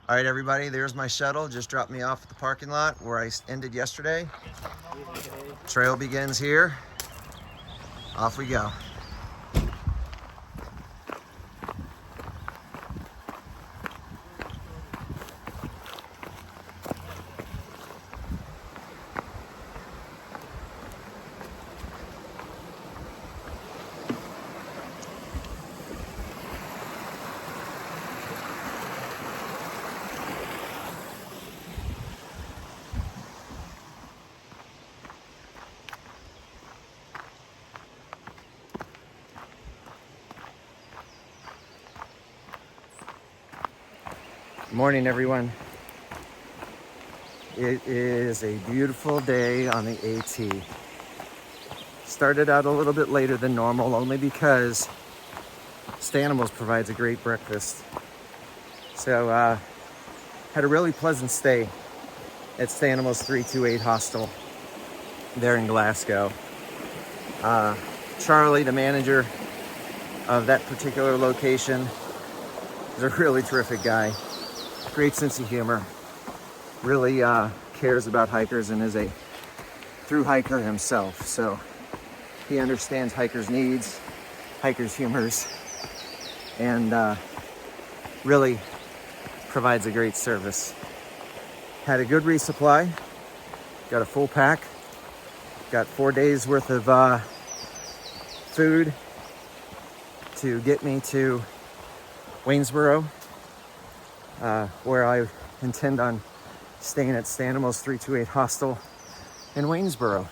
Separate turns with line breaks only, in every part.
All right, everybody, there's my shuttle. Just dropped me off at the parking lot where I ended yesterday. Trail begins here. Off we go. Morning, everyone. It is a beautiful day on the AT. Started out a little bit later than normal, only because Stanimals provides a great breakfast. So, had a really pleasant stay at Stanimals 328 Hostel there in Glasgow. Charlie, the manager of that particular location, is a really terrific guy. Great sense of humor, really cares about hikers, and is a thru-hiker himself. So he understands hikers' needs, hikers' humors, and really provides a great service. Had a good resupply, got a full pack, got 4 days worth of food to get me to Waynesboro, where I intend on staying at Stanimals 328 Hostel in Waynesboro.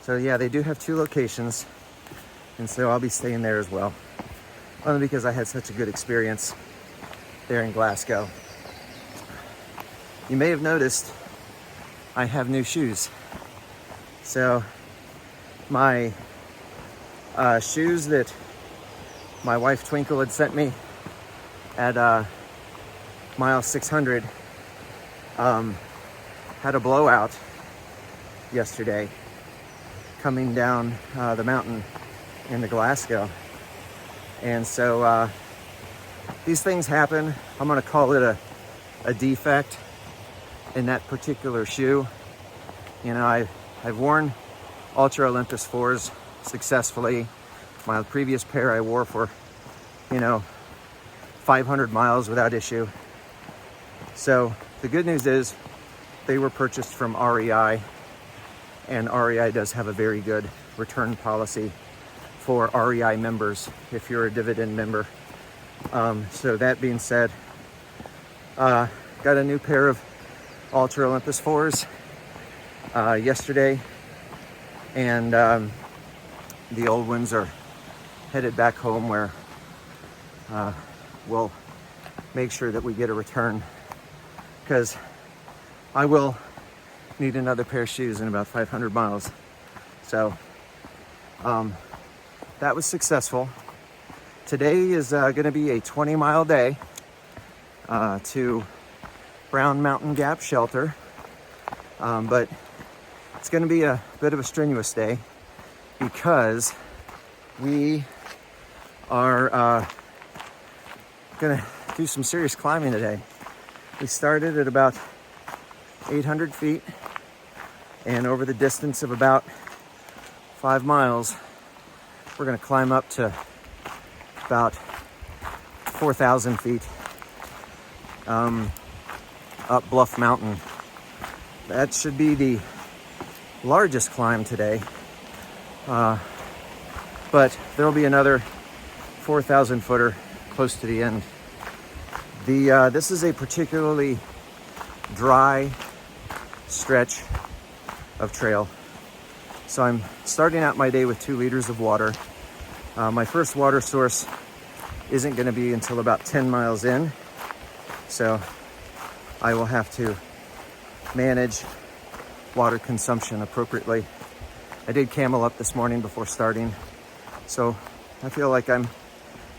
So yeah, they do have two locations, and so I'll be staying there as well. Only because I had such a good experience there in Glasgow. You may have noticed I have new shoes. So my shoes that my wife Twinkle had sent me at mile 600 had a blowout yesterday coming down the mountain into Glasgow. And so these things happen. I'm going to call it a defect in that particular shoe. You know, I've worn Ultra Olympus 4s successfully. My previous pair I wore for, 500 miles without issue. So the good news is they were purchased from REI, and REI does have a very good return policy for REI members if you're a dividend member. So that being said, got a new pair of Ultra Olympus 4s yesterday, and the old ones are headed back home, where we'll make sure that we get a return, because I will need another pair of shoes in about 500 miles. So that was successful. Today is going to be a 20-mile day to Brown Mountain Gap Shelter, but it's going to be a bit of a strenuous day because we are going to do some serious climbing today. We started at about 800 feet, and over the distance of about 5 miles, we're going to climb up to about 4,000 feet up Bluff Mountain. That should be the largest climb today, but there'll be another 4,000 footer close to the end. This is a particularly dry stretch of trail, so I'm starting out my day with 2 liters of water. My first water source isn't going to be until about 10 miles in, so I will have to manage water consumption appropriately. I did camel up this morning before starting, so I feel like I'm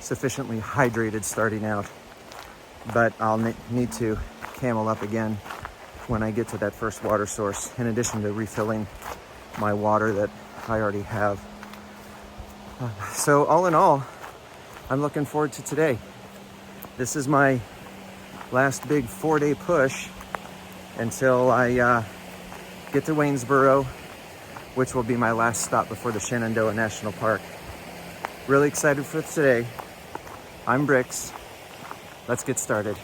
sufficiently hydrated starting out, but I'll need to camel up again when I get to that first water source, in addition to refilling my water that I already have. So all in all, I'm looking forward to today. This is my last big 4-day push until I get to Waynesboro, which will be my last stop before the Shenandoah National Park. Really excited for today. I'm Bricks. Let's get started.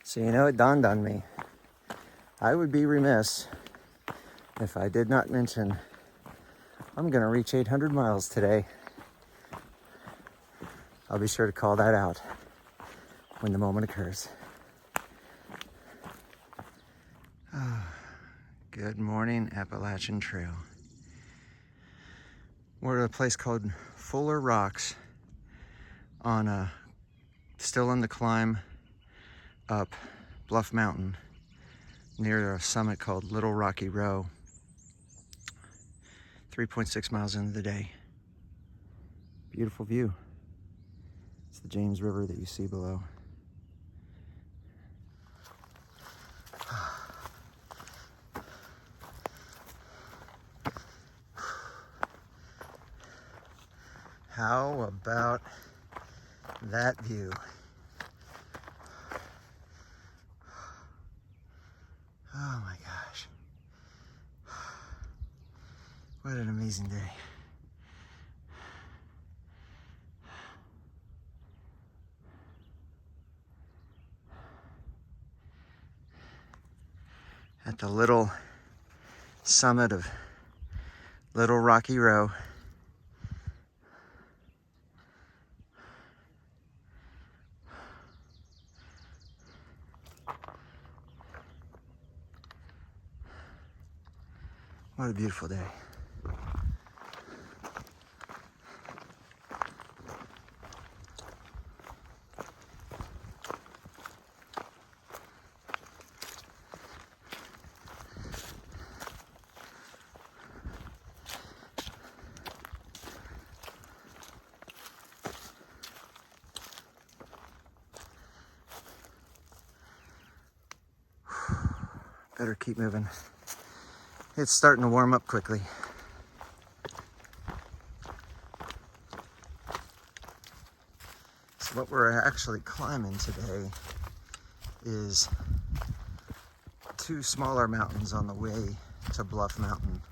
So it dawned on me. I would be remiss if I did not mention I'm gonna reach 800 miles today. I'll be sure to call that out when the moment occurs. Good morning, Appalachian Trail. We're at a place called Fuller Rocks still on the climb up Bluff Mountain near a summit called Little Rocky Row. 3.6 miles into the day. Beautiful view. It's the James River that you see below. How about that view? Oh my gosh. What an amazing day. At the little summit of Little Rocky Row. What a beautiful day. Better keep moving. It's starting to warm up quickly. So what we're actually climbing today is 2 smaller mountains on the way to Bluff Mountain.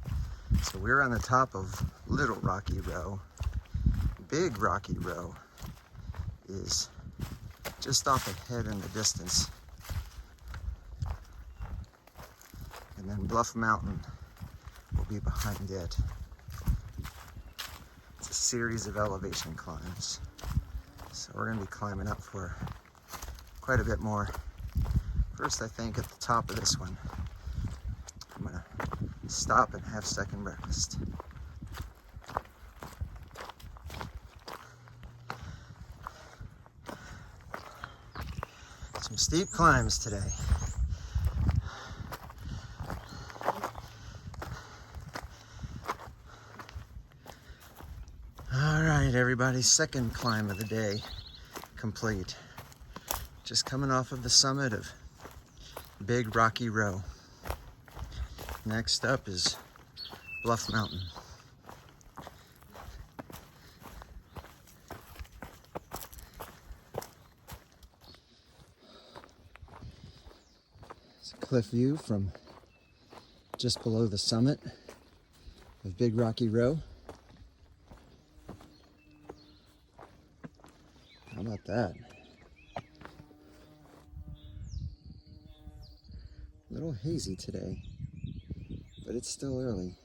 So we're on the top of Little Rocky Row. Big Rocky Row is just off ahead in the distance. And then Bluff Mountain will be behind it. It's a series of elevation climbs. So we're going to be climbing up for quite a bit more. First, I think at the top of this one, I'm going to stop and have second breakfast. Some steep climbs today. Everybody's second climb of the day complete. Just coming off of the summit of Big Rocky Row. Next up is Bluff Mountain. It's a cliff view from just below the summit of Big Rocky Row. How about that? A little hazy today, but it's still early.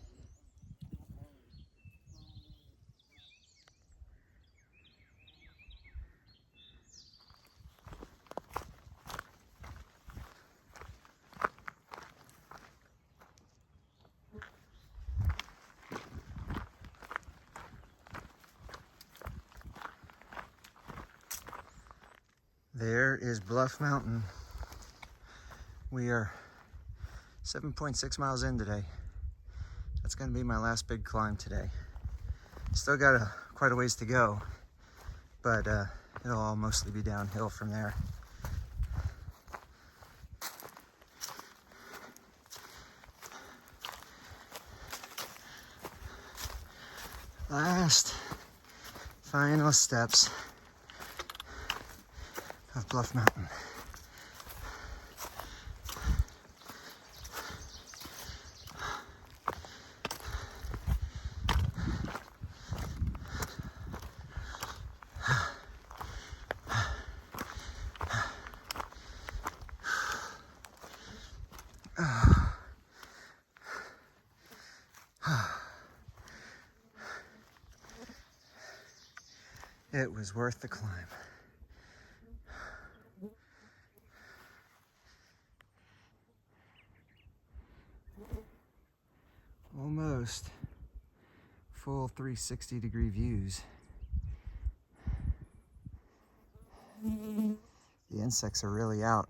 There is Bluff Mountain. We are 7.6 miles in today. That's going to be my last big climb today. Still got quite a ways to go, but it'll all mostly be downhill from there. Last final steps of Bluff Mountain. It was worth the climb. Almost full 360-degree views. The insects are really out.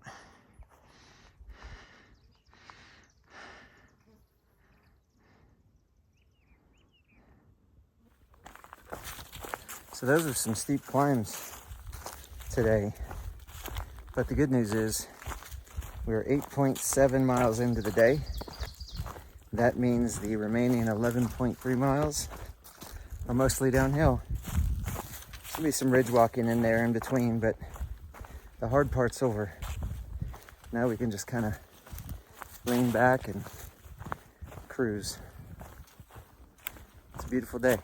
So those are some steep climbs today, but the good news is we're 8.7 miles into the day. That means the remaining 11.3 miles are mostly downhill. There'll be some ridge walking in there in between, but the hard part's over. Now we can just kind of lean back and cruise. It's a beautiful day.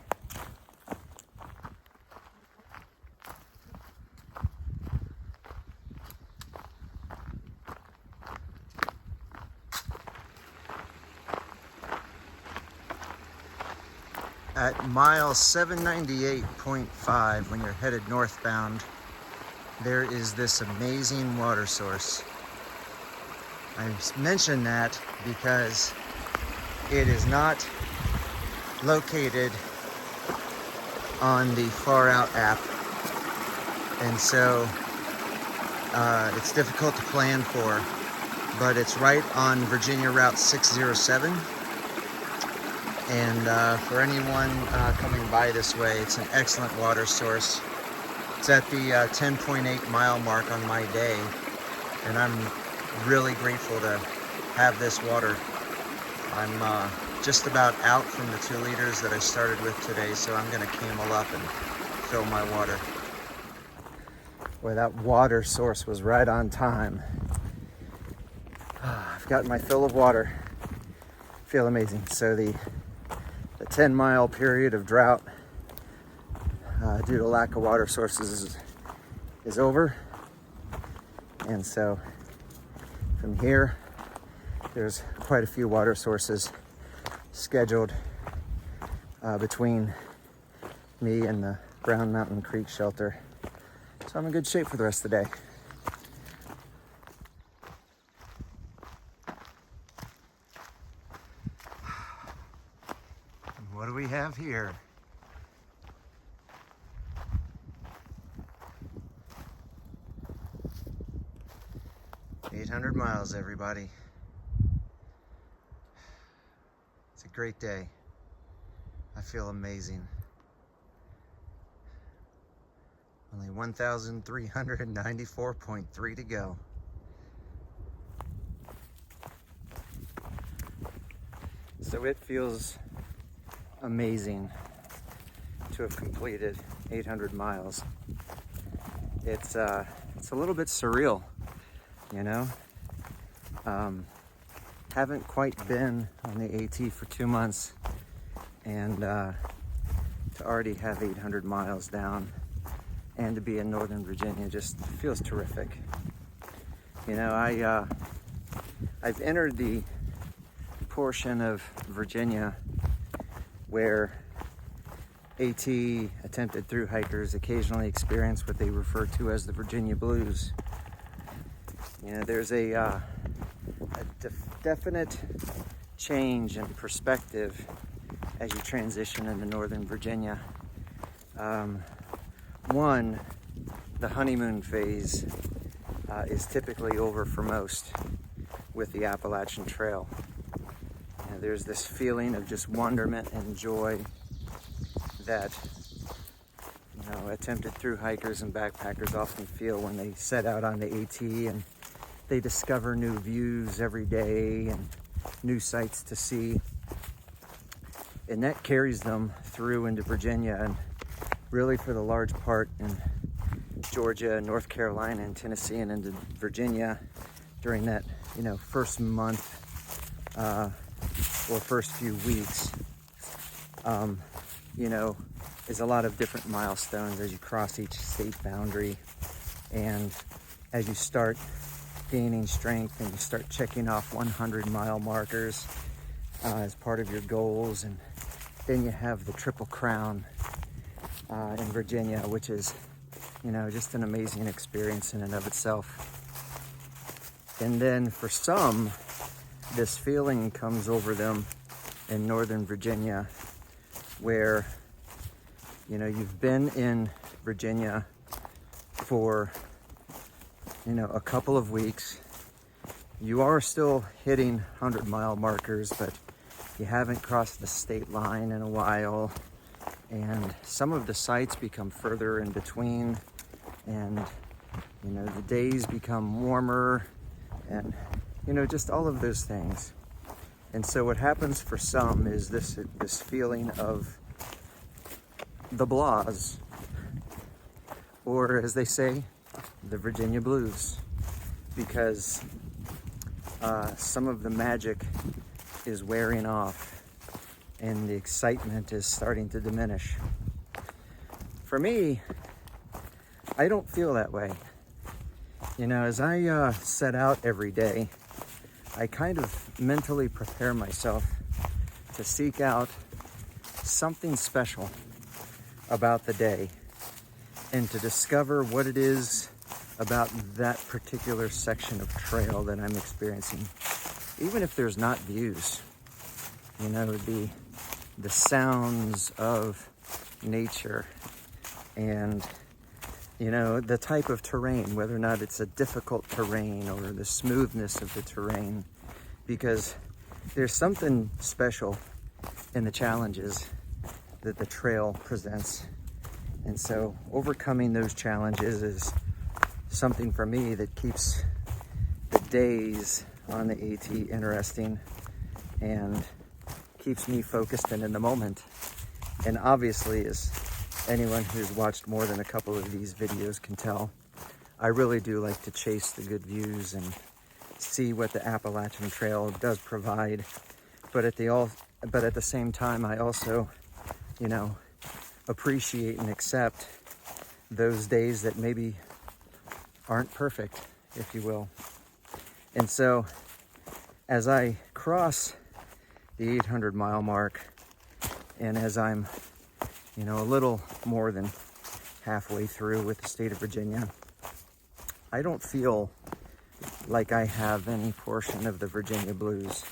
At mile 798.5, when you're headed northbound, there is this amazing water source. I mention that because it is not located on the Far Out app, and so it's difficult to plan for, but it's right on Virginia Route 607. And for anyone coming by this way, it's an excellent water source. It's at the 10.8 mile mark on my day, and I'm really grateful to have this water. I'm just about out from the 2 liters that I started with today, so I'm gonna camel up and fill my water. Boy, that water source was right on time. I've gotten my fill of water. Feel amazing. So the 10-mile period of drought due to lack of water sources is over. And so from here, there's quite a few water sources scheduled between me and the Brown Mountain Creek shelter. So I'm in good shape for the rest of the day. What do we have here? "800 miles, everybody." It's a great day. I feel amazing. Only 1,394.3 to go. So it feels amazing to have completed 800 miles. It's a little bit surreal, you know. Haven't quite been on the AT for 2 months, and to already have 800 miles down and to be in Northern Virginia just feels terrific. You know, I've entered the portion of Virginia where AT, attempted through hikers, occasionally experience what they refer to as the Virginia blues. You know, there's a definite change in perspective as you transition into Northern Virginia. One, the honeymoon phase is typically over for most with the Appalachian Trail. You know, there's this feeling of just wonderment and joy that, you know, attempted through hikers and backpackers often feel when they set out on the AT and they discover new views every day and new sights to see. And that carries them through into Virginia, and really for the large part in Georgia, North Carolina, and Tennessee, and into Virginia during that, first month or first few weeks, is a lot of different milestones as you cross each state boundary. And as you start gaining strength and you start checking off 100-mile markers as part of your goals, and then you have the Triple Crown in Virginia, which is, just an amazing experience in and of itself. And then for some, this feeling comes over them in Northern Virginia where, you've been in Virginia for, a couple of weeks. You are still hitting 100-mile markers, but you haven't crossed the state line in a while. And some of the sites become further in between, and, the days become warmer, and, just all of those things. And so what happens for some is this feeling of the blahs, or as they say, the Virginia blues, because some of the magic is wearing off and the excitement is starting to diminish. For me, I don't feel that way. As I set out every day, I kind of mentally prepare myself to seek out something special about the day and to discover what it is about that particular section of trail that I'm experiencing. Even if there's not views, it would be the sounds of nature and, the type of terrain, whether or not it's a difficult terrain or the smoothness of the terrain, because there's something special in the challenges that the trail presents. And so overcoming those challenges is something for me that keeps the days on the AT interesting and keeps me focused and in the moment. And obviously, as anyone who's watched more than a couple of these videos can tell, I really do like to chase the good views and see what the Appalachian Trail does provide. But at the same time, I also, appreciate and accept those days that maybe aren't perfect, if you will. And so as I cross the 800-mile mark, and as I'm, a little more than halfway through with the state of Virginia, I don't feel like I have any portion of the Virginia blues,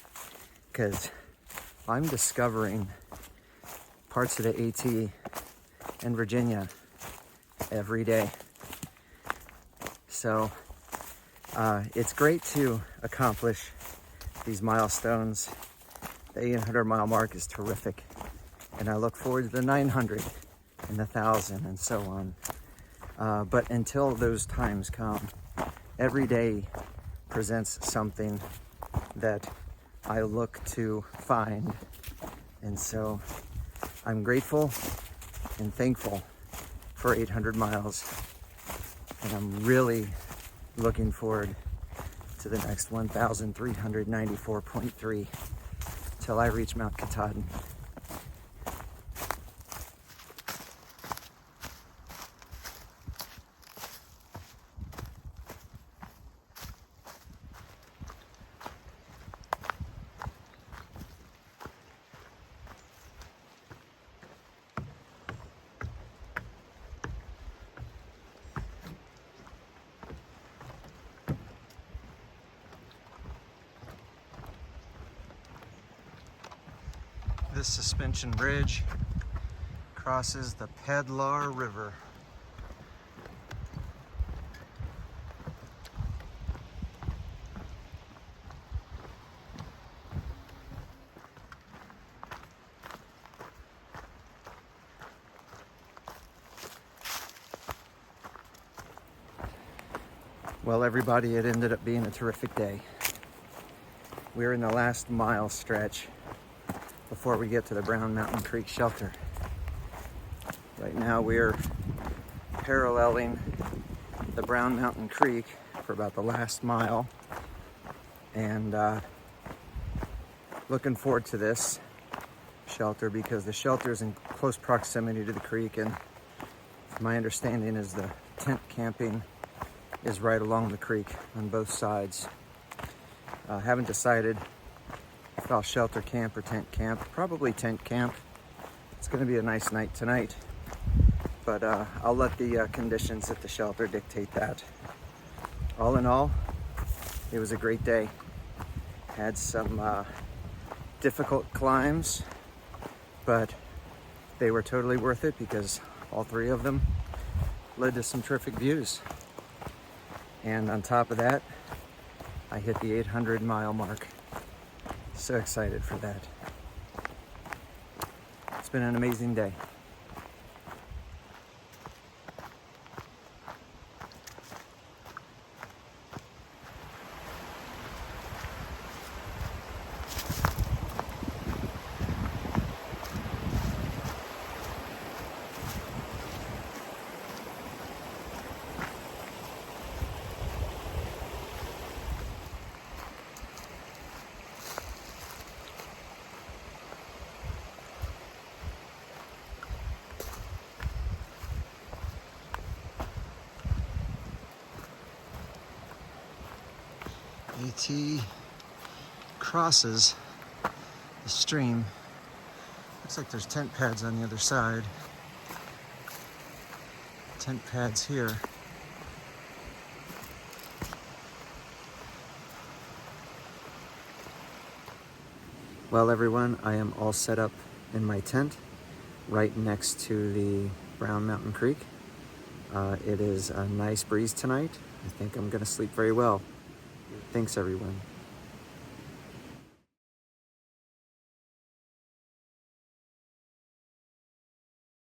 because I'm discovering parts of the AT and Virginia every day. So it's great to accomplish these milestones. The 800-mile mark is terrific, and I look forward to the 900 and the 1,000 and so on. But until those times come, every day presents something that I look to find. And so I'm grateful and thankful for 800 miles. And I'm really looking forward to the next 1,394.3 till I reach Mount Katahdin. This suspension bridge crosses the Pedlar River. Well, everybody, it ended up being a terrific day. We're in the last mile stretch before we get to the Brown Mountain Creek shelter. Right now we're paralleling the Brown Mountain Creek for about the last mile, and looking forward to this shelter because the shelter is in close proximity to the creek, and my understanding is the tent camping is right along the creek on both sides. Haven't decided if I'll shelter camp or tent camp. Probably tent camp. It's going to be a nice night tonight, but I'll let the conditions at the shelter dictate that. All in all, it was a great day. Had some difficult climbs, but they were totally worth it because all three of them led to some terrific views. And on top of that, I hit the 800-mile mark. So excited for that. It's been an amazing day. AT crosses the stream. Looks like there's tent pads on the other side. Tent pads here. Well, everyone, I am all set up in my tent right next to the Brown Mountain Creek. It is a nice breeze tonight. I think I'm gonna sleep very well. Thanks, everyone.